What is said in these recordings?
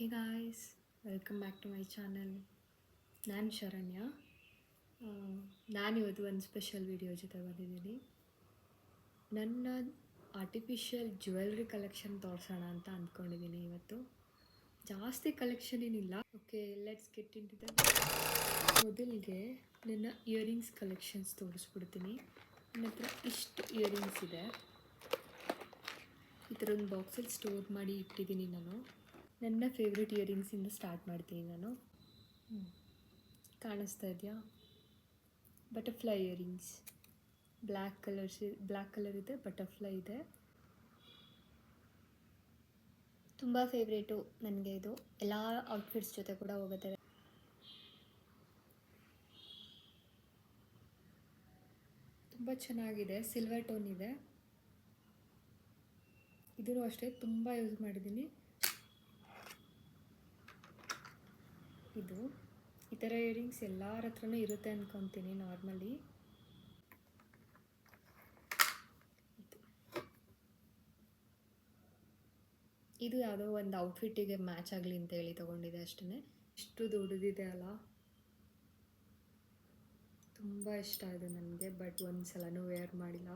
Hey guys, welcome back to my channel. ನಾನು ಶರಣ್ಯ. ನಾನಿವತ್ತು ಒಂದು ಸ್ಪೆಷಲ್ ವಿಡಿಯೋ ಜೊತೆ ಬಂದಿದ್ದೀನಿ. ನನ್ನ ಆರ್ಟಿಫಿಷಿಯಲ್ ಜ್ಯುವೆಲ್ರಿ ಕಲೆಕ್ಷನ್ ತೋರಿಸೋಣ ಅಂತ ಅಂದ್ಕೊಂಡಿದ್ದೀನಿ. ಇವತ್ತು ಜಾಸ್ತಿ ಕಲೆಕ್ಷನ್ ಏನಿಲ್ಲ. Okay, let's get into the ಮೊದಲಿಗೆ ನನ್ನ ಇಯರಿಂಗ್ಸ್ ಕಲೆಕ್ಷನ್ಸ್ ತೋರಿಸ್ಬಿಡ್ತೀನಿ. ನನ್ನ ಹತ್ರ ಇಷ್ಟು ಇಯರಿಂಗ್ಸ್ ಇದೆ. ಈ ಥರ ಒಂದು ಬಾಕ್ಸಲ್ಲಿ ಸ್ಟೋರ್ ಮಾಡಿ ಇಟ್ಟಿದ್ದೀನಿ ನಾನು. ನನ್ನ ಫೇವ್ರೆಟ್ ಇಯರಿಂಗ್ಸಿಂದ ಸ್ಟಾರ್ಟ್ ಮಾಡ್ತೀನಿ ನಾನು. ಕಾಣಿಸ್ತಾ ಇದೆಯಾ? ಬಟರ್ಫ್ಲೈ ಇಯರಿಂಗ್ಸ್, ಬ್ಲ್ಯಾಕ್ ಕಲರ್ ಇದೆ, ಬಟರ್ಫ್ಲೈ ಇದೆ. ತುಂಬ ಫೇವ್ರೇಟು ನನಗೆ ಇದು. ಎಲ್ಲ ಔಟ್ಫಿಟ್ಸ್ ಜೊತೆ ಕೂಡ ಹೋಗುತ್ತೆ. ತುಂಬ ಚೆನ್ನಾಗಿದೆ. ಸಿಲ್ವರ್ ಟೋನ್ ಇದೆ. ಇದೂ ಅಷ್ಟೇ ತುಂಬ ಯೂಸ್ ಮಾಡಿದ್ದೀನಿ. ಇದು ಈ ಥರ ಇಯರಿಂಗ್ಸ್ ಎಲ್ಲರ ಹತ್ರನೂ ಇರುತ್ತೆ ಅಂದ್ಕೊತೀನಿ ನಾರ್ಮಲಿ. ಇದು ಯಾವುದೋ ಒಂದು ಔಟ್ಫಿಟ್ಟಿಗೆ ಮ್ಯಾಚ್ ಆಗಲಿ ಅಂತ ಹೇಳಿ ತೊಗೊಂಡಿದೆ ಅಷ್ಟೇ. ಇಷ್ಟು ದೊಡ್ಡದಿದೆ ಅಲ್ಲ, ತುಂಬ ಇಷ್ಟ ಇದೆ ನನಗೆ. ಬಟ್ ಒಂದು ಸಲನೂ ವೇರ್ ಮಾಡಿಲ್ಲ.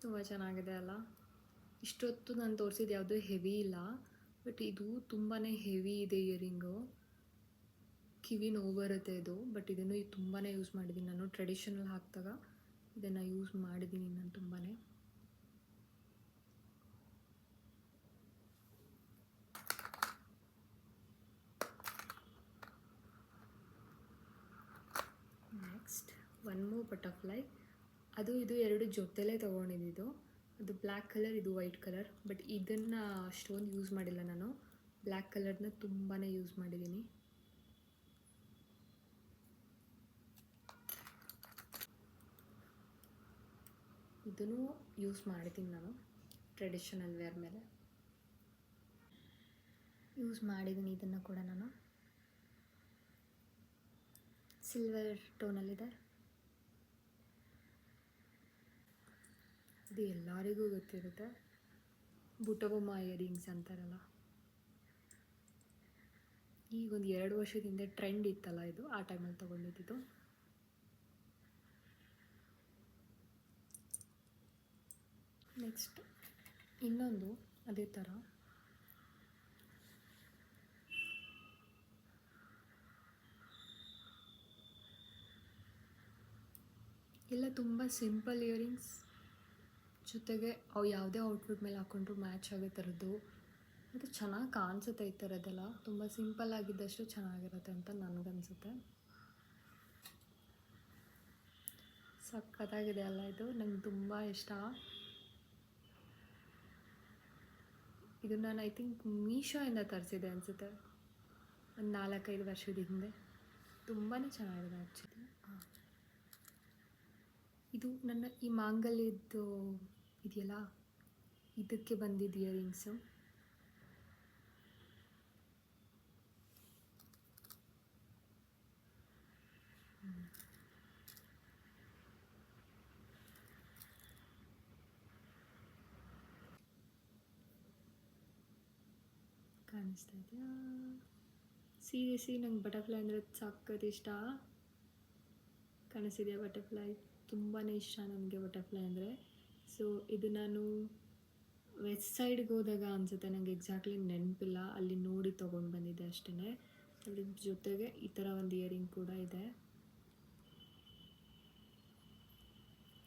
ತುಂಬ ಚೆನ್ನಾಗಿದೆ ಅಲ್ಲ. ಇಷ್ಟೊತ್ತು ನಾನು ತೋರಿಸಿದ್ದು ಯಾವುದೂ ಹೆವಿ ಇಲ್ಲ, ಬಟ್ ಇದು ತುಂಬಾ ಹೆವಿ ಇದೆ ಇಯರಿಂಗು. ಕಿವಿ ನೋವು ಬರುತ್ತೆ ಇದು. ಬಟ್ ಇದನ್ನು ತುಂಬಾ ಯೂಸ್ ಮಾಡಿದ್ದೀನಿ ನಾನು. ಟ್ರೆಡಿಷನಲ್ ಹಾಕಿದಾಗ ಇದನ್ನು ಯೂಸ್ ಮಾಡಿದ್ದೀನಿ ನಾನು ತುಂಬಾ. Next one more butterfly. ಅದು ಇದು ಎರಡು ಜೊತೆಲೇ ತೊಗೊಂಡಿದ್ದು. ಅದು ಬ್ಲ್ಯಾಕ್ ಕಲರ್, ಇದು ವೈಟ್ ಕಲರ್. ಬಟ್ ಇದನ್ನು ಅಷ್ಟೊಂದು ಯೂಸ್ ಮಾಡಿಲ್ಲ ನಾನು. ಬ್ಲ್ಯಾಕ್ ಕಲರ್ನ ತುಂಬಾ ಯೂಸ್ ಮಾಡಿದ್ದೀನಿ. ಇದನ್ನು ಯೂಸ್ ಮಾಡಿದ್ದೀನಿ ನಾನು ಟ್ರೆಡಿಷನಲ್ ವೇರ್ ಮೇಲೆ. ಯೂಸ್ ಮಾಡಿದ್ದೀನಿ ಇದನ್ನು ಕೂಡ ನಾನು. ಸಿಲ್ವರ್ ಟೋನಲ್ಲಿದೆ. ಇದು ಎಲ್ಲರಿಗೂ ಗೊತ್ತಿರುತ್ತೆ, ಬುಟಬೊಮ್ಮ ಇಯರಿಂಗ್ಸ್ ಅಂತಾರಲ್ಲ. ಈಗ ಒಂದು 2 ವರ್ಷದ ಹಿಂದೆ ಟ್ರೆಂಡ್ ಇತ್ತಲ್ಲ ಇದು, ಆ ಟೈಮಲ್ಲಿ ತೊಗೊಂಡಿದ್ದು. ನೆಕ್ಸ್ಟ್ ಇನ್ನೊಂದು ಅದೇ ಥರ. ಎಲ್ಲ ತುಂಬ ಸಿಂಪಲ್ ಇಯರಿಂಗ್ಸ್, ಜೊತೆಗೆ ಅವು ಯಾವುದೇ ಔಟ್ಫಿಟ್ ಮೇಲೆ ಹಾಕ್ಕೊಂಡ್ರು ಮ್ಯಾಚ್ ಆಗೋ ಥರದ್ದು. ಮತ್ತು ಚೆನ್ನಾಗಿ ಕಾಣಿಸುತ್ತೆ ಈ ಥರದ್ದೆಲ್ಲ. ತುಂಬ ಸಿಂಪಲ್ ಆಗಿದ್ದಷ್ಟು ಚೆನ್ನಾಗಿರುತ್ತೆ ಅಂತ ನನಗನ್ಸುತ್ತೆ. ಸಖತ್ತಾಗಿದೆ ಅಲ್ಲ ಇದು, ನಂಗೆ ತುಂಬ ಇಷ್ಟ. ಇದು ನಾನು ಐ ಥಿಂಕ್ ಮೀಶೋಯಿಂದ ತರಿಸಿದೆ ಅನಿಸುತ್ತೆ, ಒಂದು 4-5 ವರ್ಷದ ಹಿಂದೆ. ತುಂಬಾ ಚೆನ್ನಾಗಿದೆ ಆ್ಯಕ್ಚುಲಿ. ಇದು ನನ್ನ ಈ ಮಾಂಗಲ್ಯದ್ದು ಇದೆಯಲ್ಲ, ಇದಕ್ಕೆ ಬಂದಿದ್ದು ಇಯರಿಂಗ್ಸು. ಕಾಣಿಸ್ತಾ ಇದೆಯಾ? ಸೀರಿಯಸ್ಲಿ ನಂಗೆ ಬಟರ್ಫ್ಲೈ ಅಂದರೆ ಸಖತ್ ಇಷ್ಟ. ಕಾಣಿಸ್ತಿದೆಯಾ ಬಟರ್ಫ್ಲೈ? ತುಂಬಾ ಇಷ್ಟ ನನಗೆ ಬಟರ್ಫ್ಲೈ ಅಂದರೆ. ಸೊ ಇದು ನಾನು ವೆಸ್ಟ್ ಸೈಡ್ಗೆ ಹೋದಾಗ ಅನಿಸುತ್ತೆ, ನನಗೆ ಎಕ್ಸಾಕ್ಟ್ಲಿ ನೆನಪಿಲ್ಲ, ಅಲ್ಲಿ ನೋಡಿ ತೊಗೊಂಡು ಬಂದಿದ್ದೆ ಅಷ್ಟೇ. ಅದ್ರ ಜೊತೆಗೆ ಈ ಥರ ಒಂದು ಇಯರಿಂಗ್ ಕೂಡ ಇದೆ.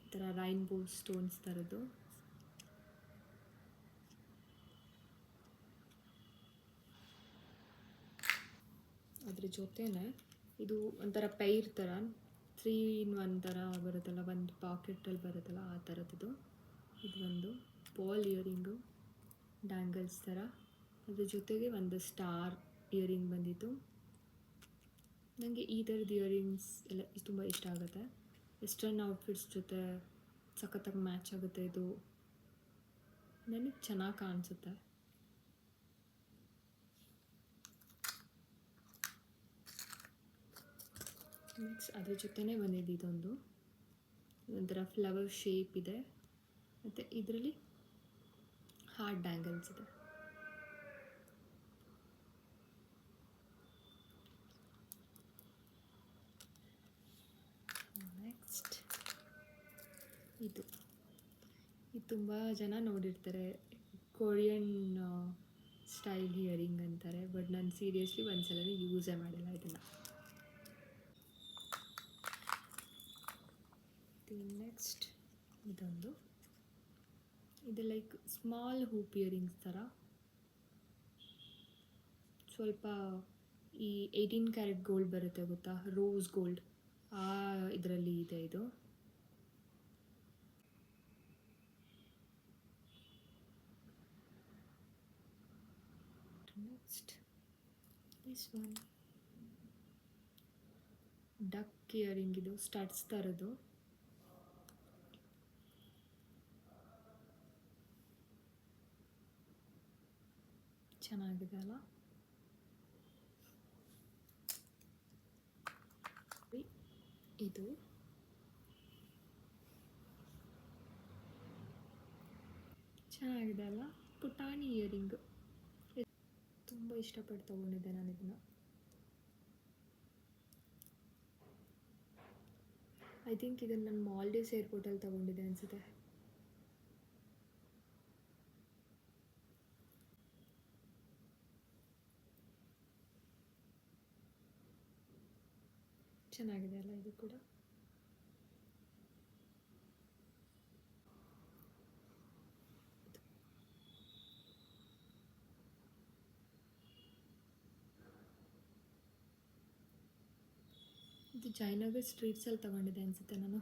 ಈ ಥರ ರೈನ್ಬೋ ಸ್ಟೋನ್ಸ್ ಥರದ್ದು. ಅದ್ರ ಜೊತೆನೇ ಇದು ಒಂಥರ ಪೈರ್ ಥರ 3-in-1 ಥರ ಬರುತ್ತಲ್ಲ, ಒಂದು ಪಾಕೆಟಲ್ಲಿ ಬರುತ್ತಲ್ಲ ಆ ಥರದ್ದು. ಇದು ಒಂದು ಬಾಲ್ ಇಯರಿಂಗು, ಡ್ಯಾಂಗಲ್ಸ್ ಥರ. ಅದ್ರ ಜೊತೆಗೆ ಒಂದು ಸ್ಟಾರ್ ಇಯರಿಂಗ್ ಬಂದಿತ್ತು. ನನಗೆ ಈ ಥರದ್ದು ಇಯರಿಂಗ್ಸ್ ಎಲ್ಲ ತುಂಬ ಇಷ್ಟ ಆಗುತ್ತೆ. ವೆಸ್ಟರ್ನ್ ಔಟ್ಫಿಟ್ಸ್ ಜೊತೆ ಸಖತ್ತಾಗಿ ಮ್ಯಾಚ್ ಆಗುತ್ತೆ ಇದು. ನನಗೆ ಚೆನ್ನಾಗಿ ಕಾಣಿಸುತ್ತೆ. ನೆಕ್ಸ್ಟ್ ಅದ್ರ ಜೊತೆನೇ ಬಂದಿದ್ದು ಇದೊಂದು ಒಂಥರ ಫ್ಲವರ್ ಶೇಪ್ ಇದೆ. ಮತ್ತು ಇದರಲ್ಲಿ ಹಾರ್ಟ್ ಬ್ಯಾಂಗಲ್ಸ್ ಇದೆ. ನೆಕ್ಸ್ಟ್ ಇದು ತುಂಬ ಜನ ನೋಡಿರ್ತಾರೆ, ಕೊರಿಯನ್ ಸ್ಟೈಲ್ ಇಯರಿಂಗ್ ಅಂತಾರೆ, ಬಟ್ ನಾನು ಸೀರಿಯಸ್ಲಿ ಒಂದ್ಸಲ ಯೂಸೇ ಮಾಡಿಲ್ಲ ಇದನ್ನು. ನೆಕ್ಸ್ಟ್ ಇದೊಂದು, ಇದು ಲೈಕ್ ಸ್ಮಾಲ್ ಹೂಪ್ ಇಯರಿಂಗ್ಸ್ ಥರ, ಸ್ವಲ್ಪ ಈ 18 ಕ್ಯಾರೆಟ್ ಗೋಲ್ಡ್ ಬರುತ್ತೆ ಗೊತ್ತಾ, ರೋಸ್ ಗೋಲ್ಡ್, ಆ ಇದರಲ್ಲಿ ಇದೆ ಇದು. Next this one duck earring, ಇದು ಸ್ಟಡ್ಸ್ ಥರದ್ದು. ಚೆನ್ನಾಗಿದೆ ಅಲ್ಲ. ಇದು ಚೆನ್ನಾಗಿದೆ ಅಲ್ಲ, ಪುಟಾಣಿ ಇಯರಿಂಗ್. ತುಂಬ ಇಷ್ಟಪಟ್ಟು ತೊಗೊಂಡಿದ್ದೆ ನಾನು ಇದನ್ನು. ಐ ಥಿಂಕ್ ಇದನ್ನು ನಾನು ಮಾಲ್ಡೀವ್ಸ್ ಏರ್ಪೋರ್ಟಲ್ಲಿ ತೊಗೊಂಡಿದ್ದೆ ಅನಿಸುತ್ತೆ. ಚೆನ್ನಾಗಿದೆ ಅಲ್ಲ ಇದು ಕೂಡ. ಇದು ಜಯನಗರ್ ಸ್ಟ್ರೀಟ್ಸಲ್ಲಿ ತಗೊಂಡಿದ್ದೆ ಅನಿಸುತ್ತೆ ನಾನು.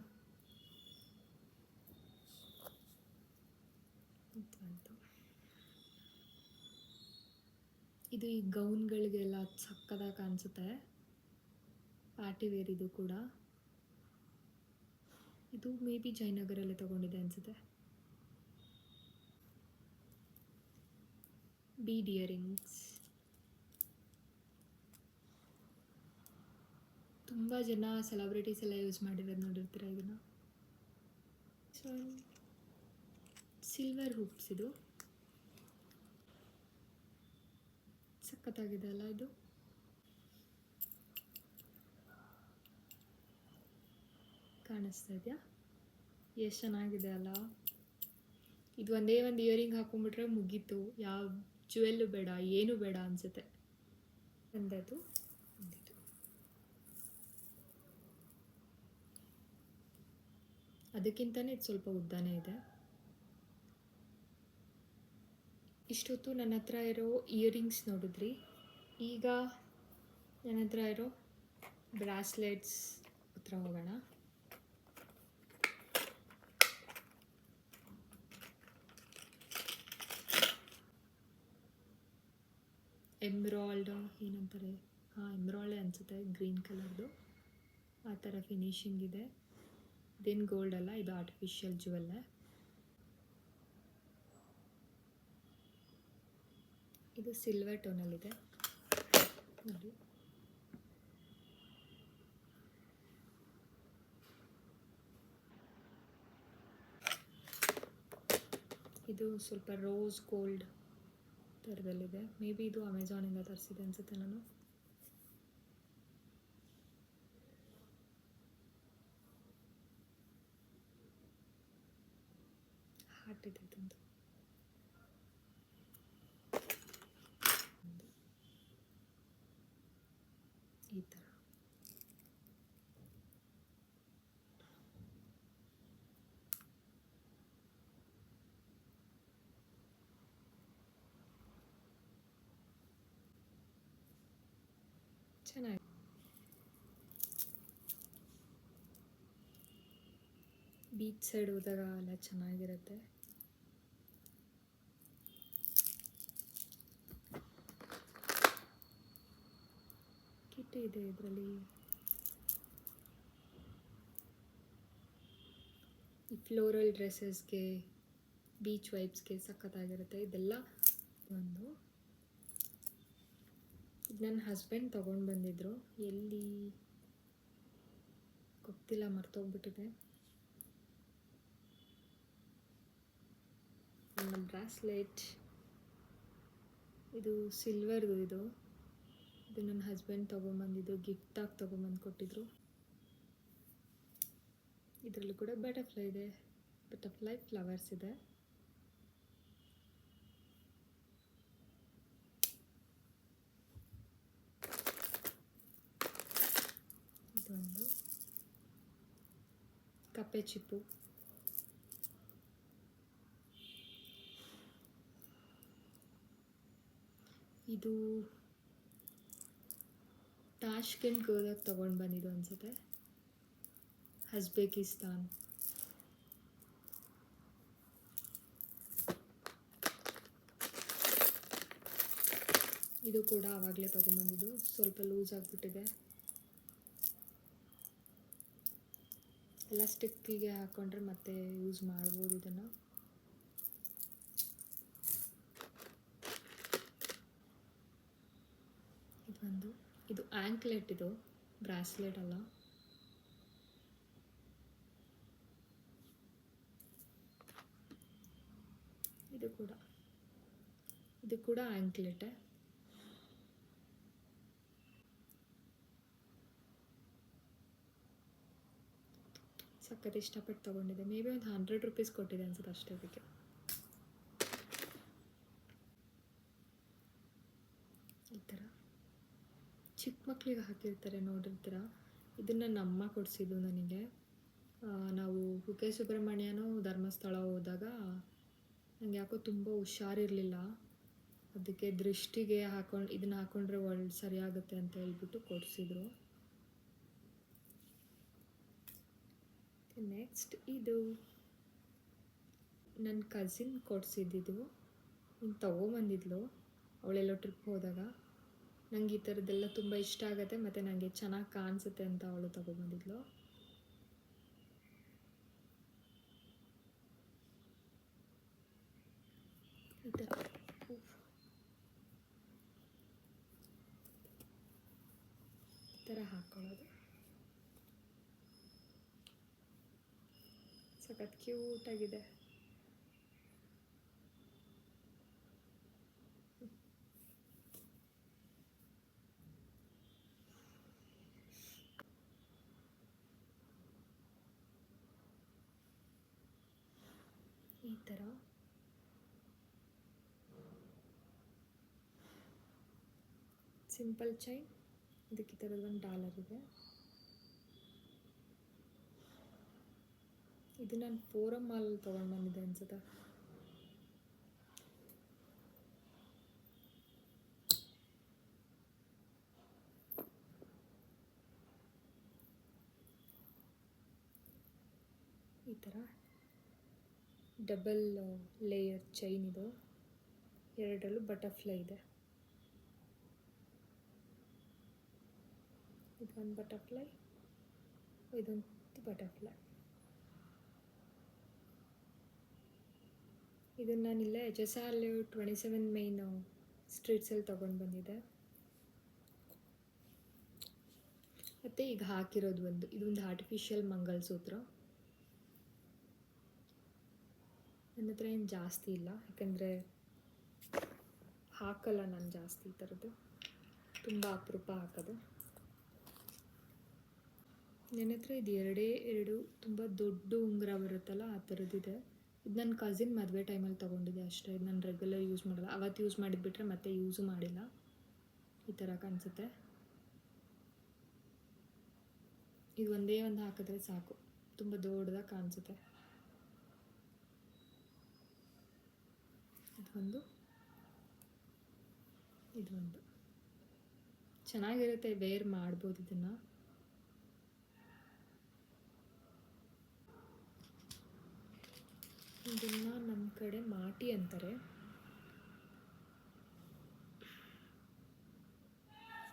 ಇದು ಈ ಗೌನ್ಗಳಿಗೆಲ್ಲ ಸಕ್ಕದಾಗಿ ಕಾಣಿಸುತ್ತೆ, ಪಾರ್ಟಿ ವೇರ್. ಇದು ಕೂಡ ಇದು ಮೇ ಬಿ ಜಯನಗರಲ್ಲೇ ತಗೊಂಡಿದ್ದೆ ಅನಿಸುತ್ತೆ. ಬೀಡ್ ಇಯರಿಂಗ್ಸ್, ತುಂಬ ಜನ ಸೆಲೆಬ್ರಿಟೀಸ್ ಎಲ್ಲ ಯೂಸ್ ಮಾಡಿರೋದು ನೋಡಿರ್ತೀರ ಇದನ್ನು. ಸೊ ಸಿಲ್ವರ್ ಹೂಪ್ಸ್, ಇದು ಸಖತ್ತಾಗಿದೆ ಅಲ್ಲ ಇದು. ಕಾಣಿಸ್ತಾ ಇದೆಯಾ, ಎಷ್ಟು ಚೆನ್ನಾಗಿದೆ ಅಲ್ಲ. ಇದು ಒಂದೇ ಒಂದು ಇಯರಿಂಗ್ ಹಾಕೊಂಡ್ಬಿಟ್ರೆ ಮುಗೀತು, ಯಾವ ಜ್ಯುವೆಲ್ಲು ಬೇಡ, ಏನೂ ಬೇಡ ಅನಿಸುತ್ತೆ. ಒಂದದು ಅದಕ್ಕಿಂತಲೇ ಇದು ಸ್ವಲ್ಪ ಉದ್ದಾನೇ ಇದೆ. ಇಷ್ಟೊತ್ತು ನನ್ನ ಹತ್ರ ಇರೋ ಇಯರಿಂಗ್ಸ್ ನೋಡಿದ್ರಿ, ಈಗ ನನ್ನ ಹತ್ರ ಇರೋ ಬ್ರಾಸ್ಲೆಟ್ಸ್ ಹತ್ರ ಹೋಗೋಣ. ಎಮ್ರಾಲ್ಡ್ ಏನಂತಾರೆ, ಎಮ್ರಾಲ್ಡೇ ಅನಿಸುತ್ತೆ, ಗ್ರೀನ್ ಕಲರ್ದು ಆ ಥರ ಫಿನಿಶಿಂಗ್ ಇದೆ. ಇದೇನು ಗೋಲ್ಡ್ ಅಲ್ಲ, ಇದು ಆರ್ಟಿಫಿಷಿಯಲ್ ಜ್ಯುವೆಲ್ಲೇ. ಇದು ಸಿಲ್ವರ್ ಟೋನಲ್ಲಿದೆ ನೋಡಿ. ಇದು ಸ್ವಲ್ಪ ರೋಸ್ ಗೋಲ್ಡ್ ಥರದಲ್ಲಿದೆ, ಮೇ ಬಿ ಇದು ಅಮೆಝಾನಿಂದ ತರಿಸಿದೆ ಅನಿಸುತ್ತೆ ನಾನು. ಹಾರ್ಟ್ ಇದೆ ಇದೊಂದು. ಈ ಥರ ಚೆನ್ನಾಗಿ. ಬೀಚ್ ಸೈಡ್ ಹೋದಾಗ ಎಲ್ಲ ಚೆನ್ನಾಗಿರುತ್ತೆ. ಕಿಟ್ ಇದೆ ಇದರಲ್ಲಿ. ಈ ಫ್ಲೋರಲ್ ಡ್ರೆಸ್ಸಸ್ಗೆ, ಬೀಚ್ ವೈಬ್ಸ್ಗೆ ಸಖತ್ತಾಗಿರುತ್ತೆ ಇದೆಲ್ಲ. ಒಂದು ಇದು ನನ್ನ ಹಸ್ಬೆಂಡ್ ತೊಗೊಂಡು ಬಂದಿದ್ರು, ಎಲ್ಲಿ ಗೊತ್ತಿಲ್ಲ, ಮರ್ತೋಗ್ಬಿಟ್ಟಿದೆ. ನನ್ನ ಬ್ರಾಸ್ಲೆಟ್ ಇದು ಸಿಲ್ವರ್ದು. ಇದು ನನ್ನ ಹಸ್ಬೆಂಡ್ ತೊಗೊಂಬಂದಿದ್ದು, ಗಿಫ್ಟಾಗಿ ತೊಗೊಂಬಂದು ಕೊಟ್ಟಿದ್ರು. ಇದರಲ್ಲೂ ಕೂಡ ಬಟರ್ಫ್ಲೈ ಇದೆ, ಬಟರ್ಫ್ಲೈ ಫ್ಲವರ್ಸ್ ಇದೆ. ಇದೊಂದು ಕಪ್ಪೆ ಚಿಪ್ಪು. ಇದು ತಾಷ್ಕೆಂಟ್ಗೆ ಹೋದಾಗ ತೊಗೊಂಡು ಬಂದಿದ್ದು ಅನಿಸುತ್ತೆ, ಉಜ್ಬೇಕಿಸ್ತಾನ್. ಇದು ಕೂಡ ಆವಾಗಲೇ ತೊಗೊಂಬಂದಿದ್ದು, ಸ್ವಲ್ಪ ಲೂಸ್ ಆಗಿಬಿಟ್ಟಿದೆ. ಎಲ್ಲ ಸ್ಟಿಕ್ಕಿಗೆ ಹಾಕ್ಕೊಂಡ್ರೆ ಮತ್ತೆ ಯೂಸ್ ಮಾಡ್ಬೋದು ಇದನ್ನು. ಇದು ಆ್ಯಂಕ್ಲೆಟ್, ಇದು ಬ್ರಾಸ್ಲೆಟ್ ಅಲ್ಲ. ಇದು ಕೂಡ ಆ್ಯಂಕ್ಲೆಟೇ. ಸಖತ್ ಇಷ್ಟಪಟ್ಟು ತೊಗೊಂಡಿದ್ದೆ. ಮೇ ಬಿ ಒಂದು 100 ರೂಪೀಸ್ ಕೊಟ್ಟಿದೆ ಅನ್ಸುತ್ತೆ ಅಷ್ಟೇ. ಅದಕ್ಕೆ ಈ ಥರ ಚಿಕ್ಕ ಮಕ್ಕಳಿಗೆ ಹಾಕಿರ್ತಾರೆ, ನೋಡಿರ್ತೀರ. ಇದನ್ನು ನಮ್ಮ ಅಮ್ಮ ಕೊಡಿಸಿದ್ದು ನನಗೆ. ನಾವು ಕುಕ್ಕೆ ಸುಬ್ರಹ್ಮಣ್ಯನೂ ಧರ್ಮಸ್ಥಳ ಹೋದಾಗ ನನಗೆ ಯಾಕೋ ತುಂಬ ಹುಷಾರಿರಲಿಲ್ಲ, ಅದಕ್ಕೆ ದೃಷ್ಟಿಗೆ ಇದನ್ನು ಹಾಕ್ಕೊಂಡ್ರೆ ಸರಿಯಾಗುತ್ತೆ ಅಂತ ಹೇಳ್ಬಿಟ್ಟು ಕೊಡಿಸಿದ್ರು. ನೆಕ್ಸ್ಟ್ ಇದು ನನ್ನ ಕಸಿನ್ ಕೊಡಿಸಿದ್ದು. ಇನ್ನು ತೊಗೊಂಬಂದಿದ್ಲು ಅವಳೆಲ್ಲೋ ಟ್ರಿಪ್ ಹೋದಾಗ. ನನಗೆ ಈ ಥರದ್ದೆಲ್ಲ ತುಂಬ ಇಷ್ಟ ಆಗುತ್ತೆ ಮತ್ತು ನನಗೆ ಚೆನ್ನಾಗಿ ಕಾಣಿಸುತ್ತೆ ಅಂತ ಅವಳು ತೊಗೊಂಬಂದಿದ್ಲು. ಈ ಥರ ಹಾಕ್ಕೊಳ್ಳೋದು ಸಖತ್ ಕ್ಯೂಟಾಗಿದೆ. ಈ ಥರ ಸಿಂಪಲ್ ಚೈನ್, ಇದಕ್ಕೆ ಈ ಥರದ್ದು $1 ಇದೆ. ಇದು ನಾನು ಫೋರಮ್ ಮಾಲಲ್ಲಿ ತೊಗೊಂಡು ಬಂದಿದ್ದೆ ಅನ್ಸುತ್ತೆ. ಈ ಥರ ಡಬಲ್ ಲೇಯರ್ ಚೈನ್ ಇದು, ಎರಡರಲ್ಲೂ ಬಟರ್ಫ್ಲೈ ಇದೆ. ಇದೊಂದು ಬಟರ್ಫ್ಲೈ, ಇದೊಂದು ಬಟರ್ಫ್ಲೈ. ಇದನ್ನು ನಾನಿಲ್ಲ HSR ಲೇಔಟ್ 27 ಮೈನ್ ಸ್ಟ್ರೀಟ್ಸಲ್ಲಿ ತೊಗೊಂಡು ಬಂದಿದ್ದೆ. ಮತ್ತು ಈಗ ಹಾಕಿರೋದು ಇದೊಂದು ಆರ್ಟಿಫಿಷಿಯಲ್ ಮಂಗಲಸೂತ್ರ. ನನ್ನ ಹತ್ರ ಏನು ಜಾಸ್ತಿ ಇಲ್ಲ, ಯಾಕಂದರೆ ಹಾಕಲ್ಲ ನಾನು ಜಾಸ್ತಿ ಈ ಥರದ್ದು, ತುಂಬ ಅಪರೂಪ ಹಾಕೋದು. ನನ್ನ ಹತ್ರ ಇದು ಎರಡು ತುಂಬ ದೊಡ್ಡ ಉಂಗುರ ಬರುತ್ತಲ್ಲ, ಆ ಥರದ್ದಿದೆ. ಇದು ನನ್ನ ಕಸಿನ್ ಮದುವೆ ಟೈಮಲ್ಲಿ ತೊಗೊಂಡಿದ್ದೆ ಅಷ್ಟೇ. ಇದು ನಾನು ರೆಗ್ಯುಲರ್ ಯೂಸ್ ಮಾಡಲ್ಲ, ಅವತ್ತು ಯೂಸ್ ಮಾಡಿದ್ಬಿಟ್ರೆ ಮತ್ತೆ ಯೂಸು ಮಾಡಿಲ್ಲ. ಈ ಥರ ಕಾಣಿಸುತ್ತೆ. ಇದು ಒಂದೇ ಒಂದು ಹಾಕಿದ್ರೆ ಸಾಕು, ತುಂಬ ದೊಡ್ಡದಾಗಿ ಕಾಣಿಸುತ್ತೆ. ಇದೊಂದು ಚೆನ್ನಾಗಿರುತ್ತೆ, ವೇರ್ ಮಾಡ್ಬೋದು ಇದನ್ನು. ಇದನ್ನು ನಮ್ಮ ಕಡೆ ಮಾಟಿ ಅಂತಾರೆ,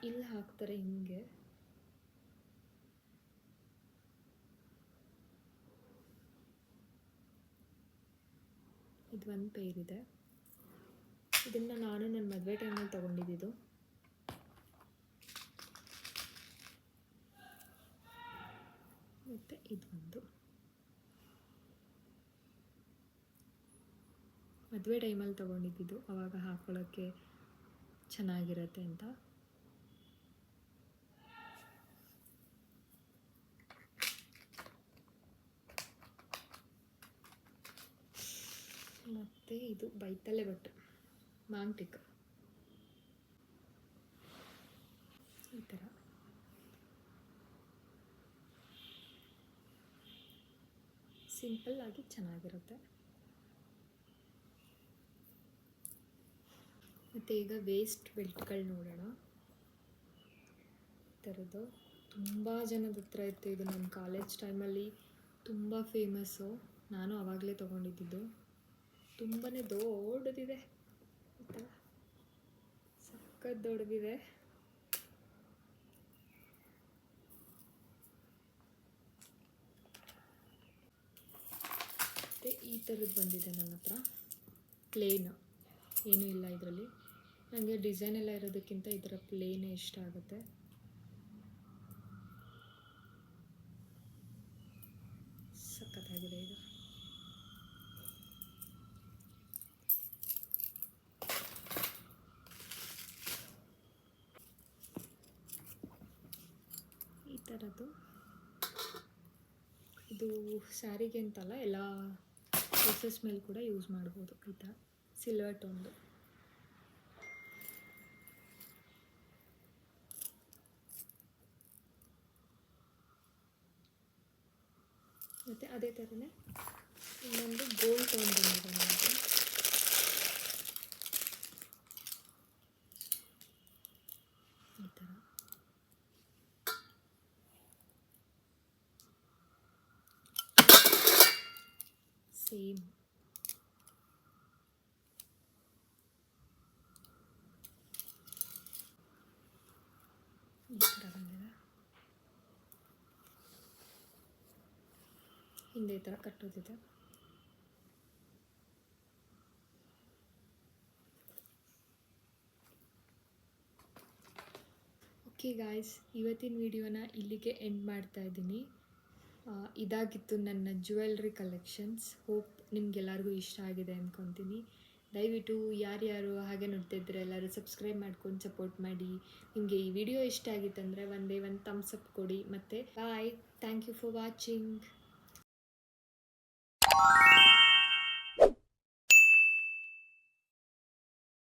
ಇಲ್ಲಿ ಹಾಕ್ತಾರೆ ಹಿಂಗೆ. ಇದು ಒಂದು ಪೇರ್ ಇದೆ. ಇದನ್ನು ನಾನು ನನ್ನ ಮದುವೆ ಟೈಮಲ್ಲಿ ತೊಗೊಂಡಿದ್ದು. ಮತ್ತು ಇದೊಂದು ಮದುವೆ ಟೈಮಲ್ಲಿ ತೊಗೊಂಡಿದ್ದು, ಆವಾಗ ಹಾಕ್ಕೊಳ್ಳೋಕ್ಕೆ ಚೆನ್ನಾಗಿರುತ್ತೆ ಅಂತ. ಮತ್ತು ಇದು ಬೈತಲೆ ಬಟ್ಟು ಮಾಂಗ್ಟಿಕ್ ಈ ಥರ. ಸಿಂಪಲ್ ಆಗಿ ಚೆನ್ನಾಗಿರುತ್ತೆ. ಮತ್ತು ಈಗ ವೇಸ್ಟ್ ಬೆಲ್ಟ್ಗಳು ನೋಡೋಣ. ಈ ಥರದ್ದು ತುಂಬ ಜನದ ಹತ್ರ ಇತ್ತು ಇದು. ನಮ್ಮ ಕಾಲೇಜ್ ಟೈಮಲ್ಲಿ ತುಂಬ ಫೇಮಸ್ಸು. ನಾನು ಆವಾಗಲೇ ತೊಗೊಂಡಿದ್ದು. ತುಂಬಾ ದೊಡ್ಡದಿದೆ, ಈ ಥರ ಸಖತ್ ದೊಡ್ಡದಿದೆ. ಮತ್ತು ಈ ಥರದ್ದು ಬಂದಿದೆ ನನ್ನ ಹತ್ರ, ಪ್ಲೇನ್, ಏನೂ ಇಲ್ಲ ಇದರಲ್ಲಿ. ನನಗೆ ಡಿಸೈನ್ ಎಲ್ಲ ಇರೋದಕ್ಕಿಂತ ಈ ಥರ ಪ್ಲೇನೇ ಇಷ್ಟ ಆಗುತ್ತೆ. ಸಖತ್ತಾಗಿದೆ ಇದು. ಈ ಥರದ್ದು ಇದು ಸ್ಯಾರಿಗೆ ಅಂತಲ್ಲ, ಎಲ್ಲ ಡ್ರೆಸ್ಸಸ್ ಮೇಲೆ ಕೂಡ ಯೂಸ್ ಮಾಡ್ಬೋದು. ಈ ಥರ ಸಿಲ್ವರ್ ಟೋನ್ದು. ಮತ್ತು ಅದೇ ಥರನೇ ಇನ್ನೊಂದು ಗೋಲ್ಡ್ ಟೋನ್ ಬಂದಿದೆ ನನಗೆ. ಈ ಥರ ಸೇಮ್. ಈ ಥರ ಬಂದಿದೆ. ಹಿಂದೆ ಈ ಥರ ಕಟ್ಟೋದಿದೆ. ಓಕೆ ಗಾಯ್ಸ್, ಇವತ್ತಿನ ವಿಡಿಯೋನ ಇಲ್ಲಿಗೆ ಎಂಡ್ ಮಾಡ್ತಾ ಇದ್ದೀನಿ. ಇದಾಗಿತ್ತು ನನ್ನ ಜ್ಯುವೆಲ್ರಿ ಕಲೆಕ್ಷನ್ಸ್. ಹೋಪ್ ನಿಮ್ಗೆಲ್ಲರಿಗೂ ಇಷ್ಟ ಆಗಿದೆ ಅಂದ್ಕೊತೀನಿ. ದಯವಿಟ್ಟು ಯಾರ್ಯಾರು ಹಾಗೆ ನೋಡ್ತಿದ್ರೆ ಎಲ್ಲರೂ ಸಬ್ಸ್ಕ್ರೈಬ್ ಮಾಡ್ಕೊಂಡು ಸಪೋರ್ಟ್ ಮಾಡಿ. ನಿಮಗೆ ಈ ವಿಡಿಯೋ ಇಷ್ಟ ಆಗಿತ್ತಂದರೆ ಒಂದು ಥಮ್ಸ್ ಅಪ್ ಕೊಡಿ. ಮತ್ತು ಬಾಯ್, ಥ್ಯಾಂಕ್ ಯು ಫಾರ್ ವಾಚಿಂಗ್.